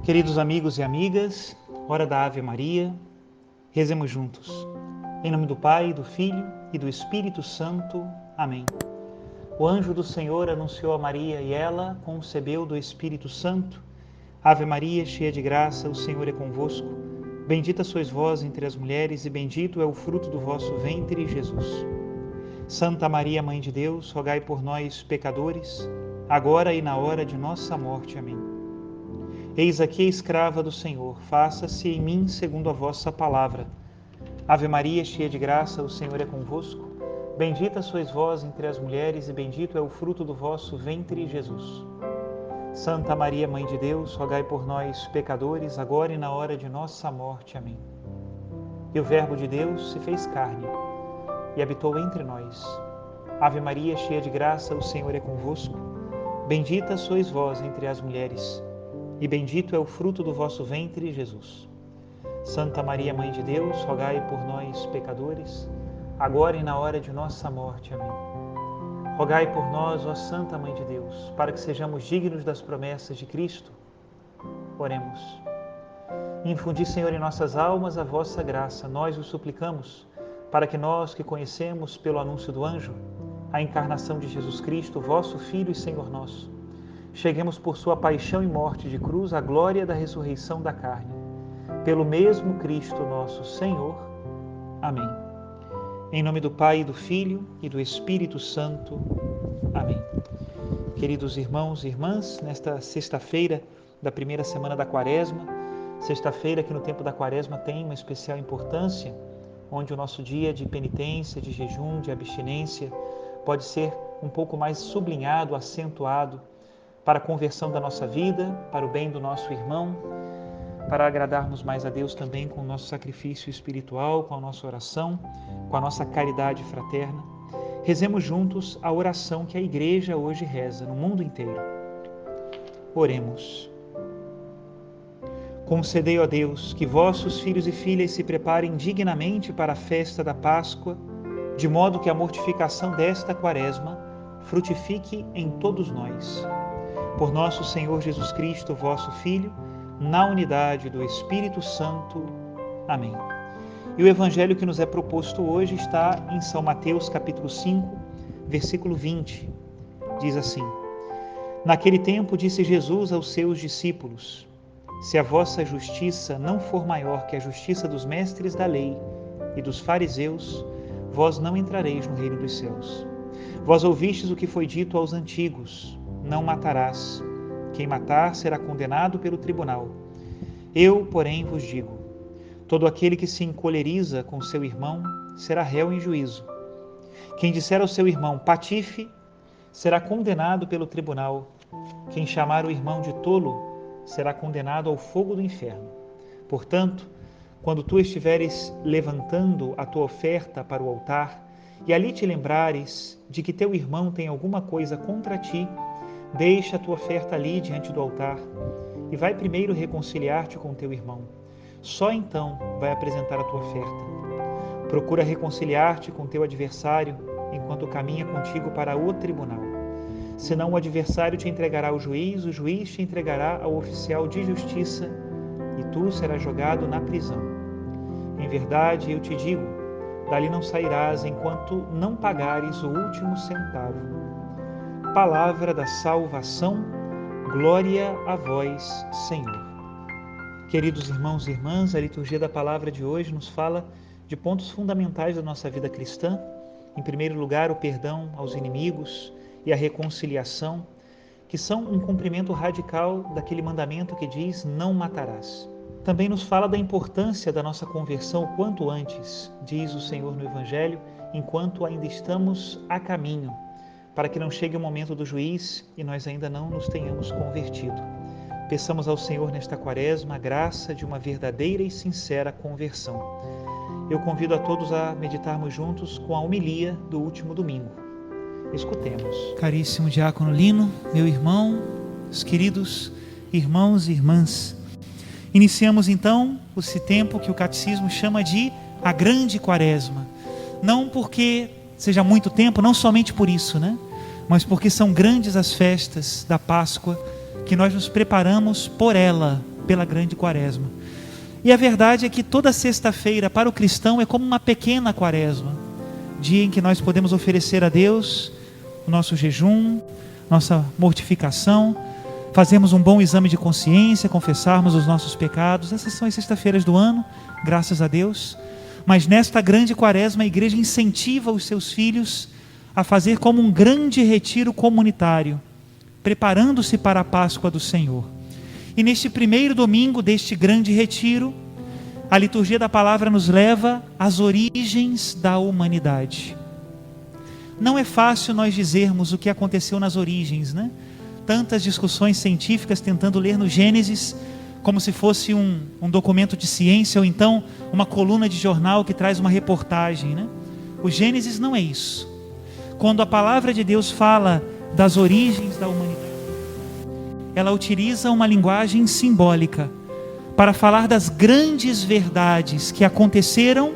Queridos amigos e amigas, hora da Ave Maria, rezemos juntos. Em nome do Pai, do Filho e do Espírito Santo. Amém. O anjo do Senhor anunciou a Maria e ela concebeu do Espírito Santo. Ave Maria, cheia de graça, o Senhor é convosco. Bendita sois vós entre as mulheres e bendito é o fruto do vosso ventre, Jesus. Santa Maria, Mãe de Deus, rogai por nós, pecadores, agora e na hora de nossa morte. Amém. Eis aqui a escrava do Senhor, faça-se em mim segundo a vossa palavra. Ave Maria, cheia de graça, o Senhor é convosco. Bendita sois vós entre as mulheres e bendito é o fruto do vosso ventre, Jesus. Santa Maria, Mãe de Deus, rogai por nós, pecadores, agora e na hora de nossa morte. Amém. E o Verbo de Deus se fez carne e habitou entre nós. Ave Maria, cheia de graça, o Senhor é convosco. Bendita sois vós entre as mulheres e bendito é o fruto do vosso ventre, Jesus. Santa Maria, Mãe de Deus, rogai por nós, pecadores, agora e na hora de nossa morte. Amém. Rogai por nós, ó Santa Mãe de Deus, para que sejamos dignos das promessas de Cristo. Oremos. Infundi, Senhor, em nossas almas a vossa graça, nós o suplicamos, para que nós que conhecemos pelo anúncio do anjo a encarnação de Jesus Cristo, vosso Filho e Senhor nosso, cheguemos por sua paixão e morte de cruz à glória da ressurreição da carne. Pelo mesmo Cristo nosso Senhor. Amém. Em nome do Pai, do Filho e do Espírito Santo. Amém. Queridos irmãos e irmãs, nesta sexta-feira da primeira semana da Quaresma, sexta-feira que no tempo da Quaresma tem uma especial importância, onde o nosso dia de penitência, de jejum, de abstinência, pode ser um pouco mais sublinhado, acentuado, para a conversão da nossa vida, para o bem do nosso irmão, para agradarmos mais a Deus também com o nosso sacrifício espiritual, com a nossa oração, com a nossa caridade fraterna. Rezemos juntos a oração que a Igreja hoje reza no mundo inteiro. Oremos. Concedei, ó Deus, que vossos filhos e filhas se preparem dignamente para a festa da Páscoa, de modo que a mortificação desta Quaresma frutifique em todos nós. Por nosso Senhor Jesus Cristo, vosso Filho, na unidade do Espírito Santo. Amém. E o Evangelho que nos é proposto hoje está em São Mateus, capítulo 5, versículo 20. Diz assim: Naquele tempo disse Jesus aos seus discípulos: Se a vossa justiça não for maior que a justiça dos mestres da lei e dos fariseus, vós não entrareis no reino dos céus. Vós ouvistes o que foi dito aos antigos: Não matarás. Quem matar será condenado pelo tribunal. Eu, porém, vos digo: todo aquele que se encoleriza com seu irmão será réu em juízo. Quem disser ao seu irmão patife será condenado pelo tribunal. Quem chamar o irmão de tolo será condenado ao fogo do inferno. Portanto, quando tu estiveres levantando a tua oferta para o altar e ali te lembrares de que teu irmão tem alguma coisa contra ti, deixa a tua oferta ali diante do altar e vai primeiro reconciliar-te com teu irmão. Só então vai apresentar a tua oferta. Procura reconciliar-te com teu adversário enquanto caminha contigo para o tribunal. Senão o adversário te entregará ao juiz, o juiz te entregará ao oficial de justiça e tu serás jogado na prisão. Em verdade, eu te digo, dali não sairás enquanto não pagares o último centavo. Palavra da salvação, glória a vós, Senhor. Queridos irmãos e irmãs, a liturgia da palavra de hoje nos fala de pontos fundamentais da nossa vida cristã. Em primeiro lugar, o perdão aos inimigos e a reconciliação, que são um cumprimento radical daquele mandamento que diz: não matarás. Também nos fala da importância da nossa conversão o quanto antes, diz o Senhor no Evangelho, enquanto ainda estamos a caminho, para que não chegue o momento do juiz e nós ainda não nos tenhamos convertido. Peçamos ao Senhor nesta Quaresma a graça de uma verdadeira e sincera conversão. Eu convido a todos a meditarmos juntos com a homilia do último domingo. Escutemos. Caríssimo Diácono Lino, meu irmão, os queridos irmãos e irmãs, iniciamos então esse tempo que o Catecismo chama de a Grande Quaresma. Não porque seja muito tempo, não somente por isso, mas porque são grandes as festas da Páscoa, que nós nos preparamos por ela, pela grande quaresma. E a verdade é que toda sexta-feira para o cristão é como uma pequena quaresma, dia em que nós podemos oferecer a Deus o nosso jejum, nossa mortificação, fazemos um bom exame de consciência, confessarmos os nossos pecados. Essas são as sexta-feiras do ano, graças a Deus. Mas nesta grande quaresma a igreja incentiva os seus filhos a fazer como um grande retiro comunitário, preparando-se para a Páscoa do Senhor. E neste primeiro domingo deste grande retiro, a liturgia da palavra nos leva às origens da humanidade. Não é fácil nós dizermos o que aconteceu nas origens, né? Tantas discussões científicas tentando ler no Gênesis como se fosse um documento de ciência, ou então uma coluna de jornal que traz uma reportagem, né? O Gênesis não é isso. Quando a palavra de Deus fala das origens da humanidade, ela utiliza uma linguagem simbólica para falar das grandes verdades que aconteceram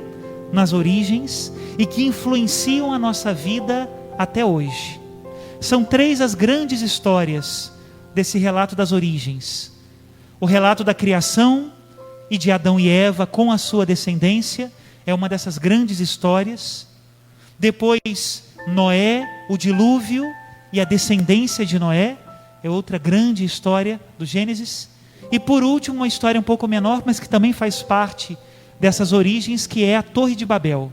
nas origens e que influenciam a nossa vida até hoje. São 3 as grandes histórias desse relato das origens. O relato da criação e de Adão e Eva com a sua descendência é uma dessas grandes histórias. Depois, Noé, o dilúvio e a descendência de Noé é outra grande história do Gênesis. E por último, uma história um pouco menor, mas que também faz parte dessas origens, que é a Torre de Babel.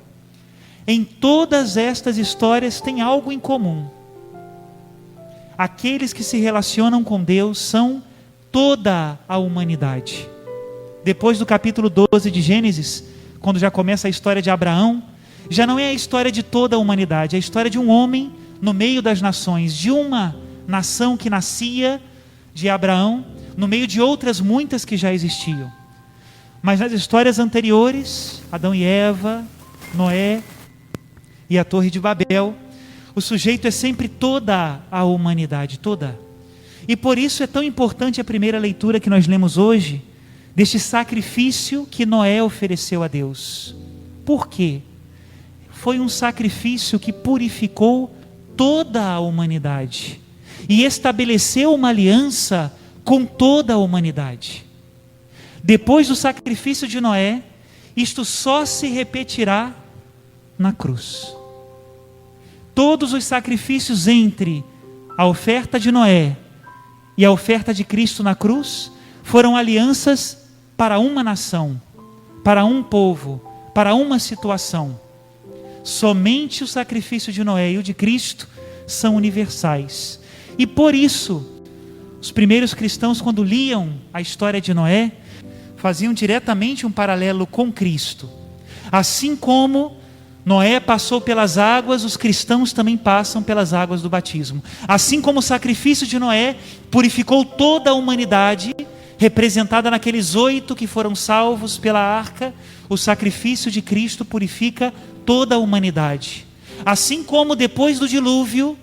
Em todas estas histórias tem algo em comum. Aqueles que se relacionam com Deus são toda a humanidade. Depois do capítulo 12 de Gênesis, quando já começa a história de Abraão, já não é a história de toda a humanidade, é a história de um homem no meio das nações, de uma nação que nascia de Abraão, no meio de outras muitas que já existiam. Mas nas histórias anteriores, Adão e Eva, Noé e a Torre de Babel, o sujeito é sempre toda a humanidade, toda. E por isso é tão importante a primeira leitura que nós lemos hoje, deste sacrifício que Noé ofereceu a Deus. Por quê? Foi um sacrifício que purificou toda a humanidade e estabeleceu uma aliança com toda a humanidade. Depois do sacrifício de Noé, isto só se repetirá na cruz. Todos os sacrifícios entre a oferta de Noé e a oferta de Cristo na cruz foram alianças para uma nação, para um povo, para uma situação. Somente o sacrifício de Noé e o de Cristo são universais. E por isso, os primeiros cristãos, quando liam a história de Noé, faziam diretamente um paralelo com Cristo. Assim como Noé passou pelas águas, os cristãos também passam pelas águas do batismo. Assim como o sacrifício de Noé purificou toda a humanidade, representada naqueles 8 que foram salvos pela arca, o sacrifício de Cristo purifica toda a humanidade. Assim como depois do dilúvio,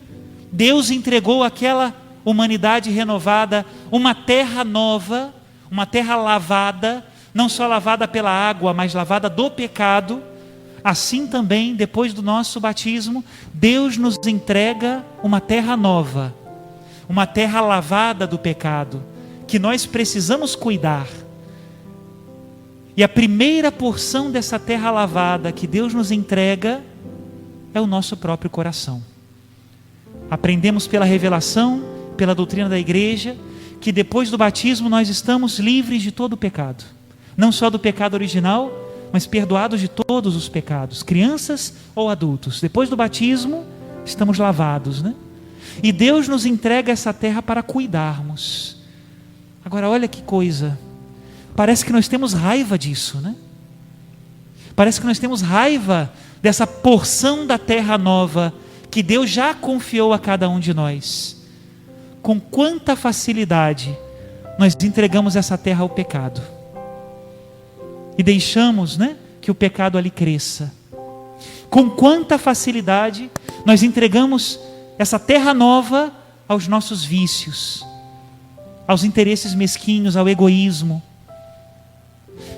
Deus entregou àquela humanidade renovada uma terra nova, uma terra lavada, não só lavada pela água, mas lavada do pecado. Assim também, depois do nosso batismo, Deus nos entrega uma terra nova, uma terra lavada do pecado, que nós precisamos cuidar. E a primeira porção dessa terra lavada que Deus nos entrega é o nosso próprio coração. Aprendemos pela revelação, pela doutrina da igreja, que depois do batismo nós estamos livres de todo o pecado. Não só do pecado original, mas perdoados de todos os pecados, crianças ou adultos. Depois do batismo, estamos lavados, né? E Deus nos entrega essa terra para cuidarmos. Agora, olha que coisa. Parece que nós temos raiva disso, né? Parece que nós temos raiva dessa porção da terra nova que Deus já confiou a cada um de nós. Com quanta facilidade nós entregamos essa terra ao pecado. E deixamos, né, que o pecado ali cresça. Com quanta facilidade nós entregamos essa terra nova aos nossos vícios, aos interesses mesquinhos, ao egoísmo.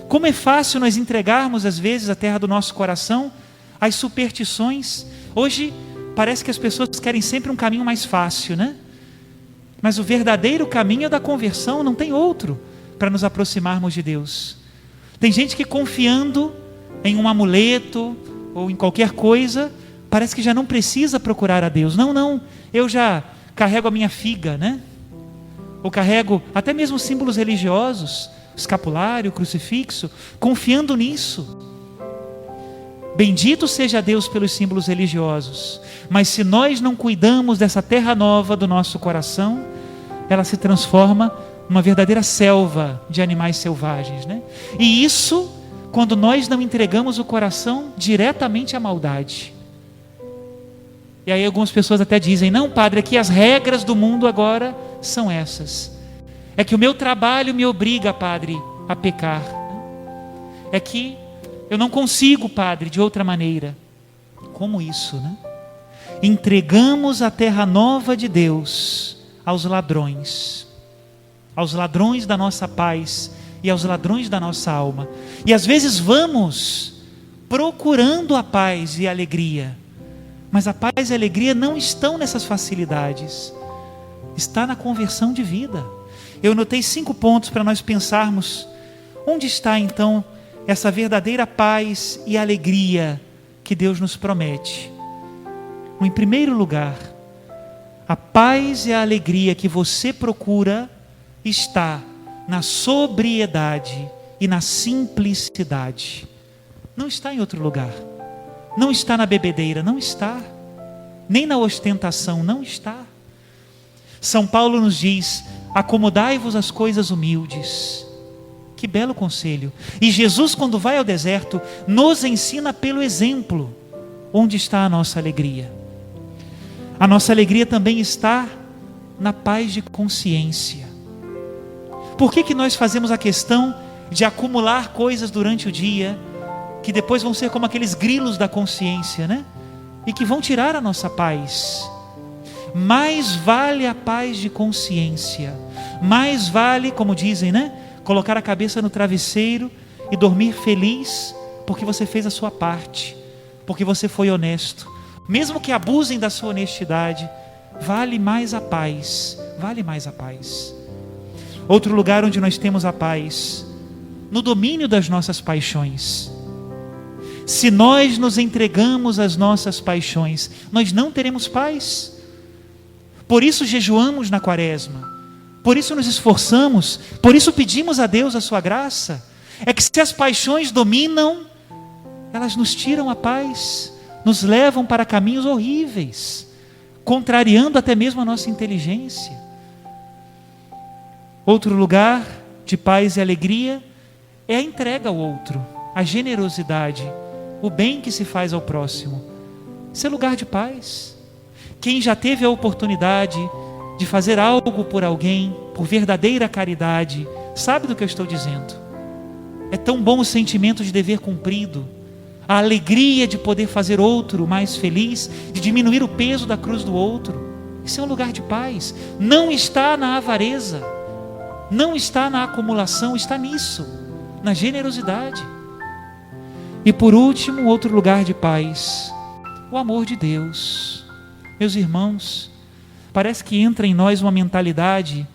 Como é fácil nós entregarmos às vezes a terra do nosso coração às superstições. Hoje parece que as pessoas querem sempre um caminho mais fácil, né? Mas o verdadeiro caminho é da conversão, não tem outro. para nos aproximarmos de Deus. Tem gente que, confiando em um amuleto ou em qualquer coisa, parece que já não precisa procurar a Deus. Não, eu já carrego a minha figa, né? Ou carrego até mesmo símbolos religiosos, escapulário, crucifixo, confiando nisso. Bendito seja Deus pelos símbolos religiosos, mas se nós não cuidamos dessa terra nova do nosso coração, ela se transforma numa verdadeira selva de animais selvagens, né? E isso quando nós não entregamos o coração diretamente à maldade. E aí algumas pessoas até dizem: não, padre, aqui as regras do mundo agora são essas. É que o meu trabalho me obriga, padre, a pecar. É que eu não consigo, padre, de outra maneira. Como isso, né? Entregamos a terra nova de Deus aos ladrões da nossa paz e aos ladrões da nossa alma. E às vezes vamos procurando a paz e a alegria, mas a paz e a alegria não estão nessas facilidades, está na conversão de vida. Eu notei 5 pontos para nós pensarmos onde está então essa verdadeira paz e alegria que Deus nos promete. Em primeiro lugar, a paz e a alegria que você procura está na sobriedade e na simplicidade. Não está em outro lugar. Não está na bebedeira, não está. Nem na ostentação, não está. São Paulo nos diz: acomodai-vos às coisas humildes. Que belo conselho. E Jesus, quando vai ao deserto, nos ensina pelo exemplo onde está a nossa alegria. A nossa alegria também está na paz de consciência. Por que nós fazemos a questão de acumular coisas durante o dia, que depois vão ser como aqueles grilos da consciência, né? E que vão tirar a nossa paz. Mais vale a paz de consciência. Mais vale, como dizem, né? Colocar a cabeça no travesseiro e dormir feliz, porque você fez a sua parte, porque você foi honesto. Mesmo que abusem da sua honestidade, vale mais a paz, vale mais a paz. Outro lugar onde nós temos a paz, no domínio das nossas paixões. Se nós nos entregamos às nossas paixões, nós não teremos paz. Por isso jejuamos na quaresma, por isso nos esforçamos, por isso pedimos a Deus a sua graça. É que se as paixões dominam, elas nos tiram a paz, nos levam para caminhos horríveis, contrariando até mesmo a nossa inteligência. Outro lugar de paz e alegria é a entrega ao outro, a generosidade, o bem que se faz ao próximo. Isso é lugar de paz. Quem já teve a oportunidade de fazer algo por alguém, por verdadeira caridade, sabe do que eu estou dizendo. É tão bom o sentimento de dever cumprido, a alegria de poder fazer outro mais feliz, de diminuir o peso da cruz do outro. Isso é um lugar de paz. Não está na avareza, não está na acumulação, está nisso, na generosidade. E por último, outro lugar de paz, o amor de Deus. Meus irmãos, parece que entra em nós uma mentalidade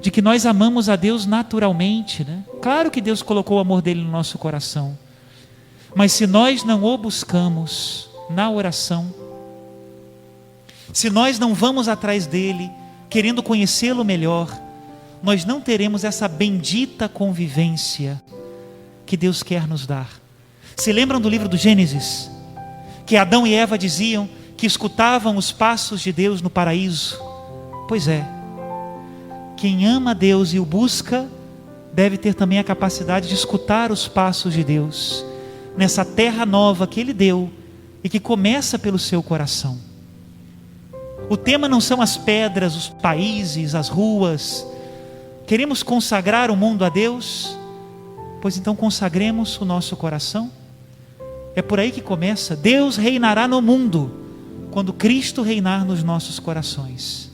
de que nós amamos a Deus naturalmente, né? Claro que Deus colocou o amor dele no nosso coração, mas se nós não o buscamos na oração, se nós não vamos atrás dele, querendo conhecê-lo melhor, nós não teremos essa bendita convivência que Deus quer nos dar. Se lembram do livro do Gênesis? Que Adão e Eva diziam que escutavam os passos de Deus no paraíso. Pois é, quem ama a Deus e o busca, deve ter também a capacidade de escutar os passos de Deus, nessa terra nova que Ele deu, e que começa pelo seu coração. O tema não são as pedras, os países, as ruas. Queremos consagrar o mundo a Deus? Pois então consagremos o nosso coração. É por aí que começa. Deus reinará no mundo quando Cristo reinar nos nossos corações.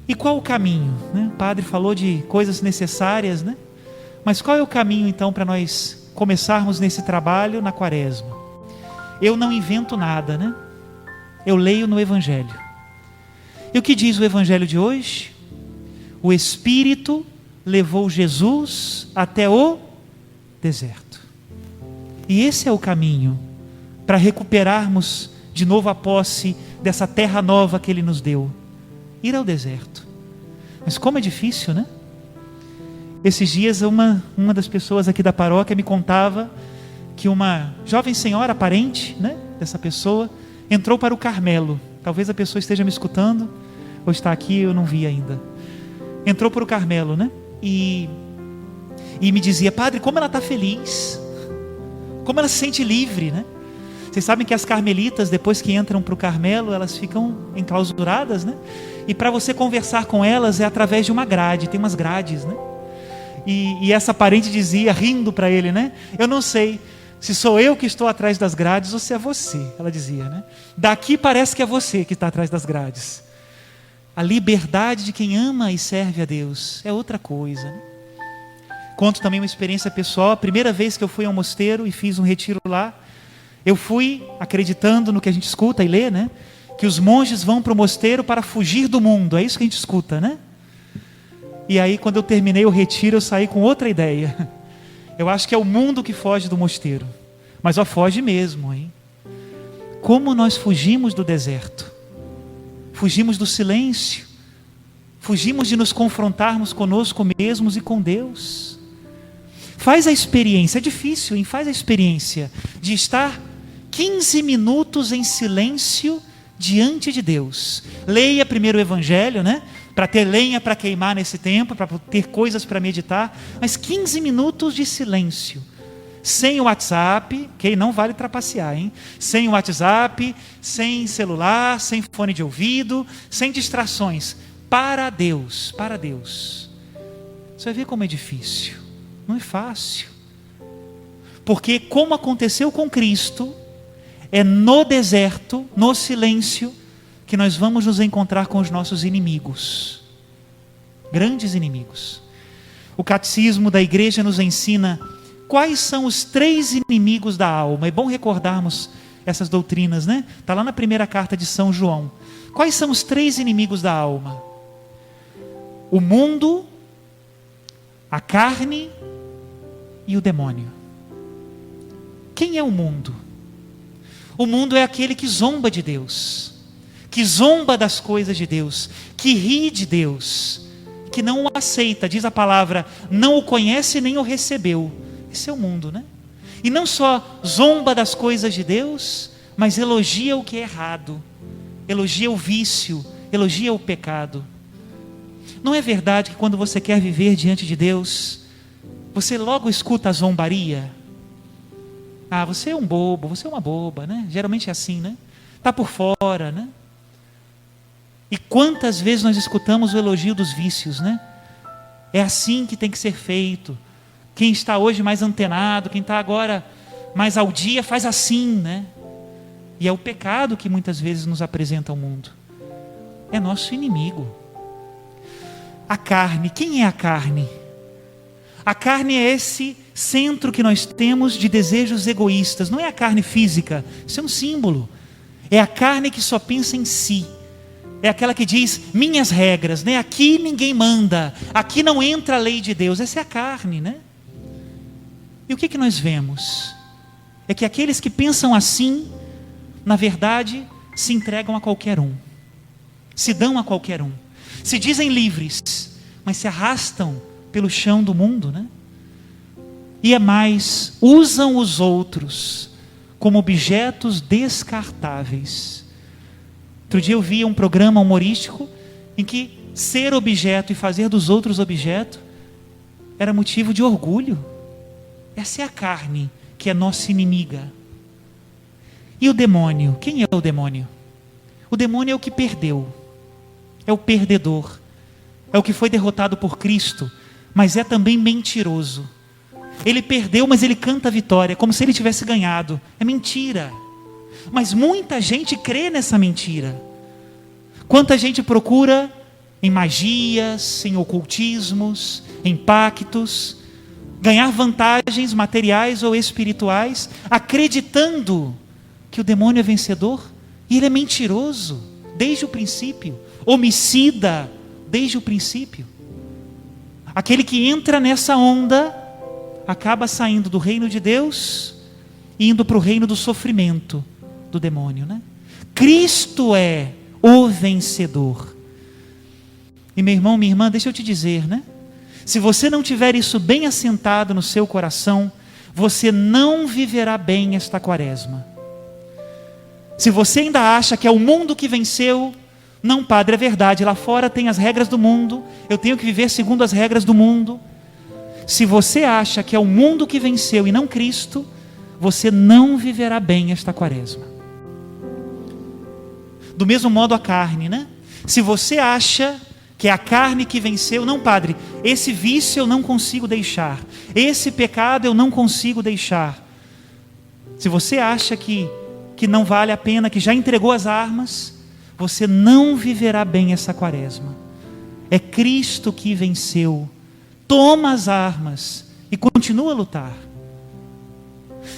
E qual o caminho, né? O padre falou de coisas necessárias, né? Mas qual é o caminho então para nós começarmos nesse trabalho na quaresma? Eu não invento nada, né? Eu leio no Evangelho. E o que diz o Evangelho de hoje? O Espírito levou Jesus até o deserto. E esse é o caminho para recuperarmos de novo a posse dessa terra nova que Ele nos deu. Ir ao deserto. Mas como é difícil, né? Esses dias uma das pessoas aqui da paróquia me contava que uma jovem senhora, parente, né, dessa pessoa, entrou para o Carmelo. Talvez a pessoa esteja me escutando, ou está aqui, eu não vi ainda. Entrou para o Carmelo, né? E me dizia: padre, como ela está feliz, como ela se sente livre, né? Vocês sabem que as carmelitas, depois que entram para o Carmelo, elas ficam enclausuradas, né? E para você conversar com elas é através de uma grade, tem umas grades, né? E essa parente dizia, rindo para ele, né? Eu não sei se sou eu que estou atrás das grades ou se é você, ela dizia, né? Daqui parece que é você que está atrás das grades. A liberdade de quem ama e serve a Deus é outra coisa, né? Conto também uma experiência pessoal. A primeira vez que eu fui ao mosteiro e fiz um retiro lá, eu fui acreditando no que a gente escuta e lê, né? Que os monges vão para o mosteiro para fugir do mundo. É isso que a gente escuta, né? E aí, quando eu terminei o retiro, eu saí com outra ideia. Eu acho que é o mundo que foge do mosteiro. Mas ó, foge mesmo, hein? Como nós fugimos do deserto. Fugimos do silêncio. Fugimos de nos confrontarmos conosco mesmos e com Deus. Faz a experiência, é difícil, hein? Faz a experiência de estar 15 minutos em silêncio diante de Deus. Leia primeiro o Evangelho, né? Para ter lenha para queimar nesse tempo, para ter coisas para meditar, mas 15 minutos de silêncio, sem o WhatsApp, que não vale trapacear, hein? Sem o WhatsApp, sem celular, sem fone de ouvido, sem distrações, para Deus, para Deus. Você vai ver como é difícil, não é fácil, porque como aconteceu com Cristo, é no deserto, no silêncio, que nós vamos nos encontrar com os nossos inimigos, grandes inimigos. O catecismo da igreja nos ensina quais são os 3 inimigos da alma. É bom recordarmos essas doutrinas, né? Está lá na primeira carta de São João. Quais são os 3 inimigos da alma? O mundo, a carne e o demônio. Quem é o mundo? O mundo é aquele que zomba de Deus, que zomba das coisas de Deus, que ri de Deus, que não o aceita, diz a palavra, não o conhece nem o recebeu. Esse é o mundo, né? E não só zomba das coisas de Deus, mas elogia o que é errado, elogia o vício, elogia o pecado. Não é verdade que quando você quer viver diante de Deus, você logo escuta a zombaria? Ah, você é um bobo, você é uma boba, né? Geralmente é assim, né? Está por fora, né? E quantas vezes nós escutamos o elogio dos vícios, né? É assim que tem que ser feito. Quem está hoje mais antenado, quem está agora mais ao dia, faz assim, né? E é o pecado que muitas vezes nos apresenta ao mundo. É nosso inimigo. A carne, quem é a carne? A carne é esse centro que nós temos de desejos egoístas. Não é a carne física, isso é um símbolo. É a carne que só pensa em si. É aquela que diz, minhas regras, né? Aqui ninguém manda, aqui não entra a lei de Deus. Essa é a carne, né? E o que nós vemos? É que aqueles que pensam assim, na verdade, se entregam a qualquer um. Se dão a qualquer um. Se dizem livres, mas se arrastam pelo chão do mundo, né? E é mais, usam os outros como objetos descartáveis. Outro dia eu vi um programa humorístico em que ser objeto e fazer dos outros objeto era motivo de orgulho. Essa é a carne que é nossa inimiga. E o demônio? Quem é o demônio? O demônio é o que perdeu, é o perdedor, é o que foi derrotado por Cristo, mas é também mentiroso. Ele perdeu, mas ele canta a vitória, como se ele tivesse ganhado. É mentira. Mas muita gente crê nessa mentira. Quanta gente procura em magias, em ocultismos, em pactos, ganhar vantagens materiais ou espirituais, acreditando que o demônio é vencedor, e ele é mentiroso desde o princípio, homicida desde o princípio. Aquele que entra nessa onda acaba saindo do reino de Deus e indo para o reino do sofrimento do demônio, né? Cristo é o vencedor. E meu irmão, minha irmã, deixa eu te dizer, né? Se você não tiver isso bem assentado no seu coração, você não viverá bem esta quaresma. Se você ainda acha que é o mundo que venceu, não, padre, é verdade, lá fora tem as regras do mundo, eu tenho que viver segundo as regras do mundo. Se você acha que é o mundo que venceu e não Cristo, você não viverá bem esta quaresma. Do mesmo modo a carne, né? Se você acha que é a carne que venceu, não, padre, esse vício eu não consigo deixar, esse pecado eu não consigo deixar. Se você acha que não vale a pena, que já entregou as armas, você não viverá bem essa quaresma. É Cristo que venceu. Toma as armas e continua a lutar.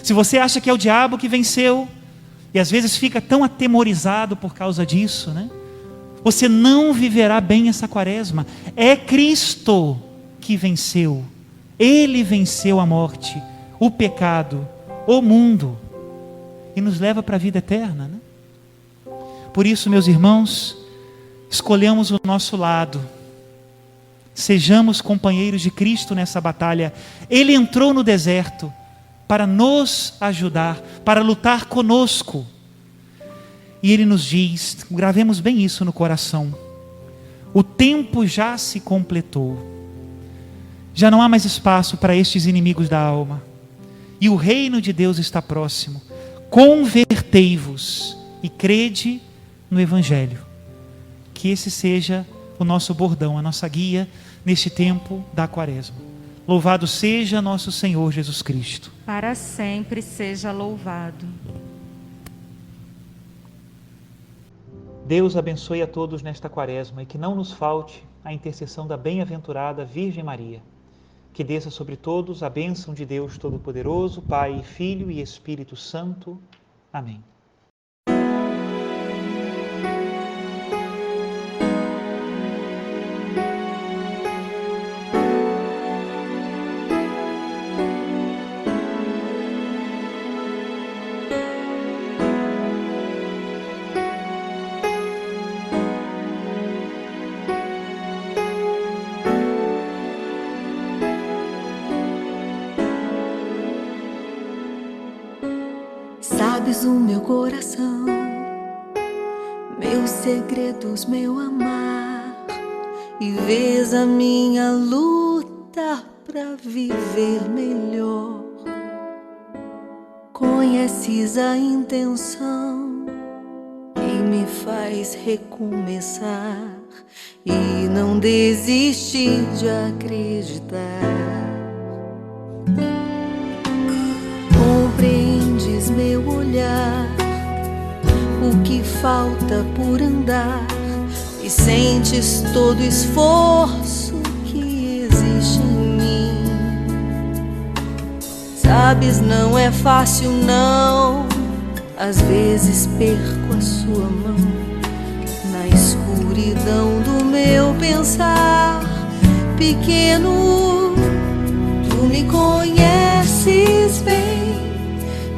Se você acha que é o diabo que venceu, e às vezes fica tão atemorizado por causa disso, né? Você não viverá bem essa quaresma. É Cristo que venceu. Ele venceu a morte, o pecado, o mundo, e nos leva para a vida eterna, né? Por isso, meus irmãos, escolhamos o nosso lado. Sejamos companheiros de Cristo nessa batalha. Ele entrou no deserto para nos ajudar, para lutar conosco. E Ele nos diz, gravemos bem isso no coração: o tempo já se completou. Já não há mais espaço para estes inimigos da alma. E o reino de Deus está próximo. Convertei-vos e crede no Evangelho. Que esse seja o nosso bordão, a nossa guia neste tempo da quaresma. Louvado seja nosso Senhor Jesus Cristo. Para sempre seja louvado. Deus abençoe a todos nesta quaresma e que não nos falte a intercessão da bem-aventurada Virgem Maria. Que desça sobre todos a bênção de Deus Todo-Poderoso, Pai, Filho e Espírito Santo. Amém. Sabes o meu coração, meus segredos, meu amar, e vês a minha luta pra viver melhor. Conheces a intenção que me faz recomeçar e não desistir de acreditar. Compreendes meu olhar, o que falta por andar, e sentes todo o esforço que existe em mim. Sabes, não é fácil não, às vezes perco a sua mão na escuridão do meu pensar pequeno. Tu me conheces bem,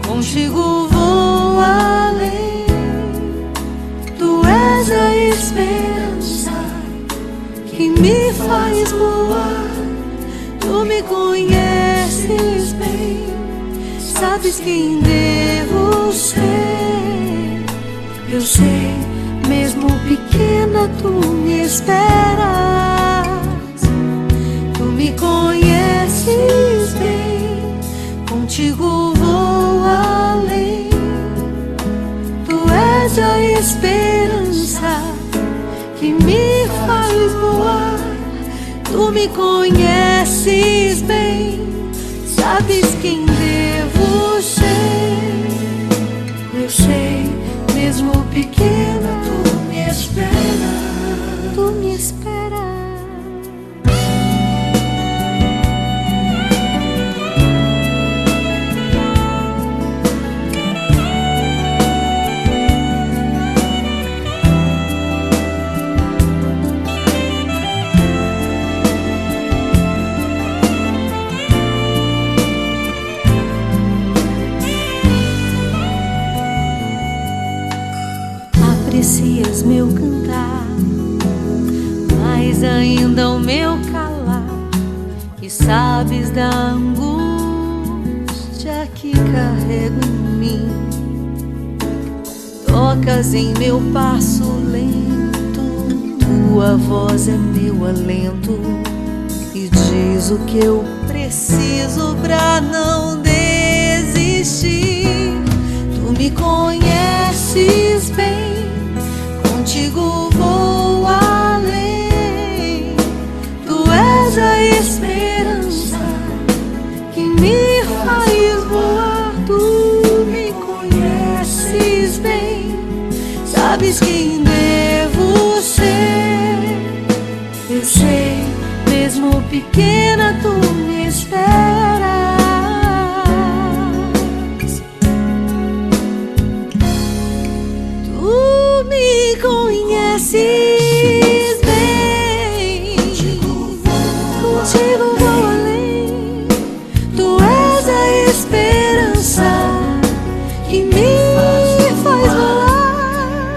contigo vou além. Tu és a esperança que me faz voar. Tu me conheces bem, sabes quem devo ser. Eu sei, mesmo pequena tu me esperas. Tu me conheces bem, contigo vou além. Tu és a esperança que me faz voar. Tu me conheces bem, sabes quem devo ser. Eu sei, mesmo pequena tu me esperas. Tu me esperas. acaricias meu cantar, mais ainda o meu calar, e sabes da angústia que carrego em mim. Tocas em meu passo lento, tua voz é meu alento, e diz o que eu preciso pra não desistir. Tu me conheces bem, contigo vou além. Tu és a esperança que me faz voar. Tu me conheces bem, sabes quem devo ser. Eu sei, mesmo pequena tu me esperas. Tu me conheces bem, contigo vou além. Tu és a esperança que me faz voar.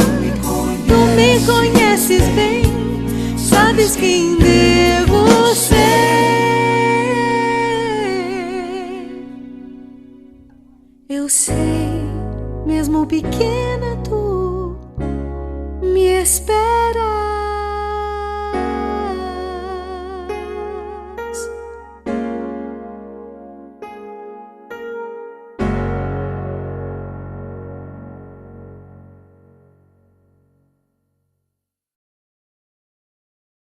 Tu me conheces bem, sabes quem devo ser. Eu sei, mesmo pequena tu me esperas.